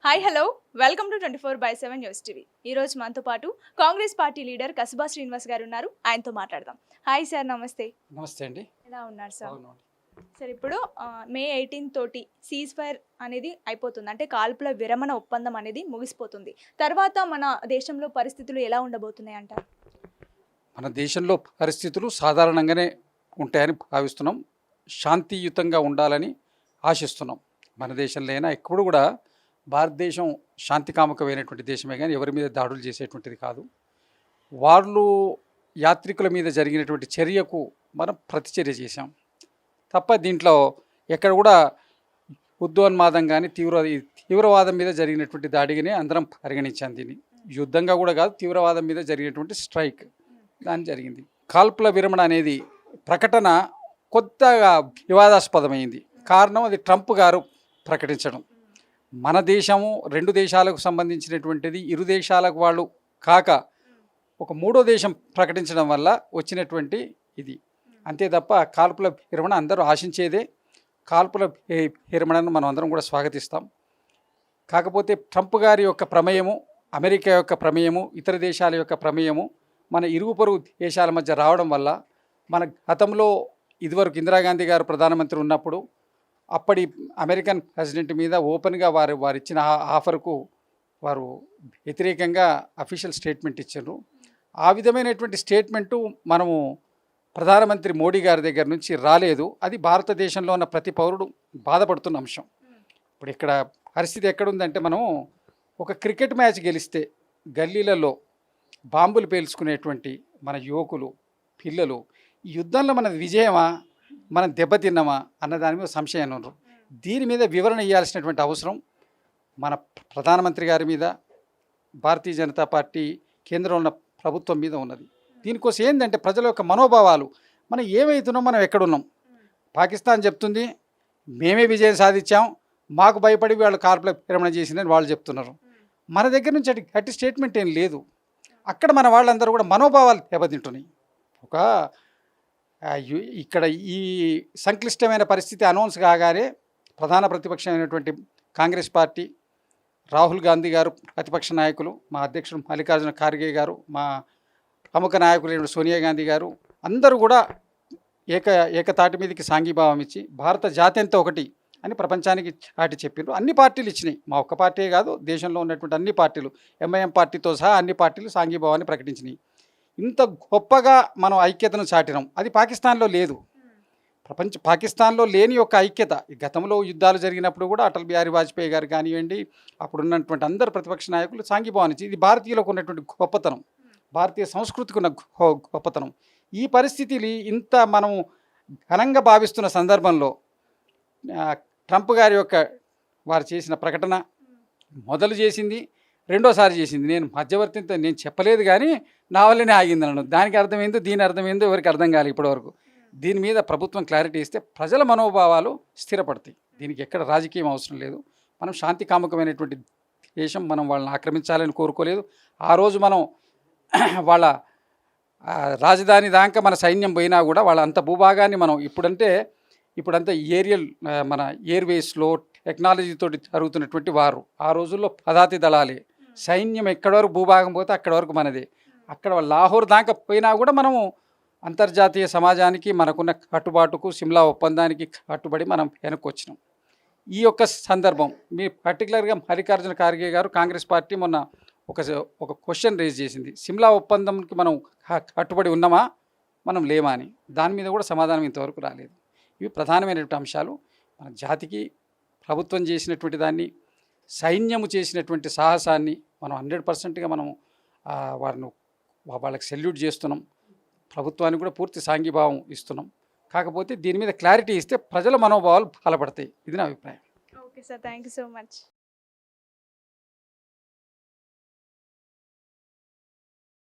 Hi hello welcome to 24/7 news TV. ఈ రోజు మనతో పాటు కాంగ్రెస్ పార్టీ లీడర్ కసుబా శ్రీనివాస్ గారు ఉన్నారు. ఆయనతో మాట్లాడదాం. హాయ్ సార్, నమస్తే. నమస్తే అండి. ఎలా ఉన్నారు సార్? సార్, ఇప్పుడు మే 18 తోటి సీజ్ ఫైర్ అనేది అయిపోతుంది, అంటే కాల్పుల విరమణ ఒప్పందం అనేది ముగిసిపోతుంది. తర్వాత మన దేశంలో పరిస్థితులు ఎలా ఉండబోతున్నాయి అంటారు? మన దేశంలో పరిస్థితులు సాధారణంగానే ఉంటాయని భావిస్తున్నాం. శాంతియుతంగా ఉండాలని ఆశిస్తున్నాం. మన దేశంలో అయినా ఎప్పుడు కూడా భారతదేశం శాంతికామకమైనటువంటి దేశమే కానీ ఎవరి మీద దాడులు చేసేటువంటిది కాదు. వాళ్ళు యాత్రికుల మీద జరిగినటువంటి చర్యకు మనం ప్రతిచర్య చేశాం తప్ప దీంట్లో ఎక్కడ కూడా ఉద్యోన్మాదం కానీ తీవ్రవాదం మీద జరిగినటువంటి దాడిగానే అందరం పరిగణించాం. దీన్ని యుద్ధంగా కూడా కాదు, తీవ్రవాదం మీద జరిగినటువంటి స్ట్రైక్ దాని జరిగింది. కాల్పుల విరమణ అనేది ప్రకటన కొత్తగా వివాదాస్పదమైంది. కారణం అది ట్రంప్ గారు ప్రకటించడం. మన దేశము రెండు దేశాలకు సంబంధించినటువంటిది, ఇరు దేశాలకు వాళ్ళు కాక ఒక మూడో దేశం ప్రకటించడం వల్ల వచ్చినటువంటి ఇది అంతే తప్ప కాల్పుల విరమణ అందరూ ఆశించేదే. కాల్పుల విరమణను మనం అందరం కూడా స్వాగతిస్తాం. కాకపోతే ట్రంప్ గారి యొక్క ప్రమేయము, అమెరికా యొక్క ప్రమేయము, ఇతర దేశాల యొక్క ప్రమేయము మన ఇరుగు పొరుగు దేశాల మధ్య రావడం వల్ల మన గతంలో ఇదివరకు ఇందిరాగాంధీ గారు ప్రధానమంత్రి ఉన్నప్పుడు అప్పటి అమెరికన్ ప్రెసిడెంట్ మీద ఓపెన్గా వారు ఇచ్చిన ఆఫర్కు వారు వ్యతిరేకంగా అఫీషియల్ స్టేట్మెంట్ ఇచ్చారు. ఆ విధమైనటువంటి స్టేట్మెంటు మనము ప్రధానమంత్రి మోడీ గారి దగ్గర నుంచి రాలేదు. అది భారతదేశంలో ఉన్న ప్రతి పౌరుడు బాధపడుతున్న అంశం. ఇప్పుడు ఇక్కడ పరిస్థితి ఎక్కడుందంటే, మనం ఒక క్రికెట్ మ్యాచ్ గెలిస్తే గల్లీలలో బాంబులు పేల్చుకునేటువంటి మన యువకులు, పిల్లలు, ఈ యుద్ధంలో మన విజయమా, మనం దెబ్బతిన్నామా అన్న దాని మీద సంశయాన్ని ఉన్నారు. దీని మీద వివరణ ఇవ్వాల్సినటువంటి అవసరం మన ప్రధానమంత్రి గారి మీద, భారతీయ జనతా పార్టీ కేంద్రంలో ఉన్న ప్రభుత్వం మీద ఉన్నది. దీనికోసం ఏంటంటే ప్రజల యొక్క మనోభావాలు, మనం ఏమవుతున్నాం, మనం ఎక్కడున్నాం. పాకిస్తాన్ చెప్తుంది మేమే విజయం సాధించాం, మాకు భయపడి వాళ్ళు కాల్పుల విరమణ చేసిందని వాళ్ళు చెప్తున్నారు. మన దగ్గర నుంచి గట్టి స్టేట్మెంట్ ఏం లేదు. అక్కడ మన వాళ్ళందరూ కూడా మనోభావాలు దెబ్బతింటున్నాయి. ఒక ఇక్కడ ఈ సంక్లిష్టమైన పరిస్థితి అనౌన్స్ కాగానే ప్రధాన ప్రతిపక్షమైనటువంటి కాంగ్రెస్ పార్టీ, రాహుల్ గాంధీ గారు ప్రతిపక్ష నాయకులు, మా అధ్యక్షుడు మల్లికార్జున ఖార్గే గారు, మా ప్రముఖ నాయకులు సోనియా గాంధీ గారు అందరూ కూడా ఏకతాటి మీదకి సాంఘీభావం ఇచ్చి భారత జాతి అంతా ఒకటి అని ప్రపంచానికి చాటి చెప్పారు. అన్ని పార్టీలు ఇచ్చినాయి, మా ఒక్క పార్టీ కాదు, దేశంలో ఉన్నటువంటి అన్ని పార్టీలు, ఎంఐఎం పార్టీతో సహా అన్ని పార్టీలు సాంఘీభావాన్ని ప్రకటించినాయి. ఇంత గొప్పగా మనం ఐక్యతను చాటినాం. అది పాకిస్తాన్లో లేదు. పాకిస్తాన్లో లేని యొక్క ఐక్యత. గతంలో యుద్ధాలు జరిగినప్పుడు కూడా అటల్ బిహారీ వాజ్పేయి గారు కానివ్వండి, అప్పుడున్నటువంటి అందరు ప్రతిపక్ష నాయకులు సాంఘీభావాన్ని. ఇది భారతీయులకు ఉన్నటువంటి గొప్పతనం, భారతీయ సంస్కృతికి ఉన్న గొప్పతనం. ఈ పరిస్థితిని ఇంత మనం ఘనంగా భావిస్తున్న సందర్భంలో ట్రంప్ గారి యొక్క వారు చేసిన ప్రకటన మొదలు చేసింది, రెండోసారి చేసింది. నేను మధ్యవర్తితో నేను చెప్పలేదు కానీ నా వల్లనే ఆగింది అన్నాను. దానికి అర్థమైందో దీని అర్థమైందో ఎవరికి అర్థం కాలేదు ఇప్పటివరకు. దీని మీద ప్రభుత్వం క్లారిటీ ఇస్తే ప్రజల మనోభావాలు స్థిరపడతాయి. దీనికి ఎక్కడ రాజకీయం అవసరం లేదు. మనం శాంతి కాముకమైనటువంటి దేశం, మనం వాళ్ళని ఆక్రమించాలని కోరుకోలేదు. ఆ రోజు మనం వాళ్ళ రాజధాని దాకా మన సైన్యం పోయినా కూడా వాళ్ళ అంత భూభాగాన్ని మనం ఇప్పుడంతా ఏరియల్ మన ఎయిర్వేస్లో టెక్నాలజీతో జరుగుతున్నటువంటి వారు. ఆ రోజుల్లో పదాతి దళాలే సైన్యం. ఎక్కడి వరకు భూభాగం పోతే అక్కడి వరకు మనదే. అక్కడ లాహోర్ దాకా పోయినా కూడా మనము అంతర్జాతీయ సమాజానికి మనకున్న కట్టుబాటుకు, సిమ్లా ఒప్పందానికి కట్టుబడి మనం వెనక్కి వచ్చినాం. ఈ యొక్క సందర్భం మీ పర్టికులర్గా మల్లికార్జున ఖార్గే గారు కాంగ్రెస్ పార్టీ మొన్న ఒక క్వశ్చన్ రేజ్ చేసింది. సిమ్లా ఒప్పందంకి మనం కట్టుబడి ఉన్నామా, మనం లేమా అని. దాని మీద కూడా సమాధానం ఇంతవరకు రాలేదు. ఇవి ప్రధానమైనటువంటి అంశాలు. మన జాతికి ప్రభుత్వం చేసినటువంటి దాన్ని, సైన్యము చేసినటువంటి సాహసాన్ని మనం 100%గా మనం వాళ్ళకి సెల్యూట్ చేస్తున్నాం. ప్రభుత్వానికి కూడా పూర్తి సాంఘీభావం ఇస్తున్నాం. కాకపోతే దీని మీద క్లారిటీ ఇస్తే ప్రజల మనోభావాలు బలపడతాయి. ఇది నా అభిప్రాయం. Okay sir, thank you so much.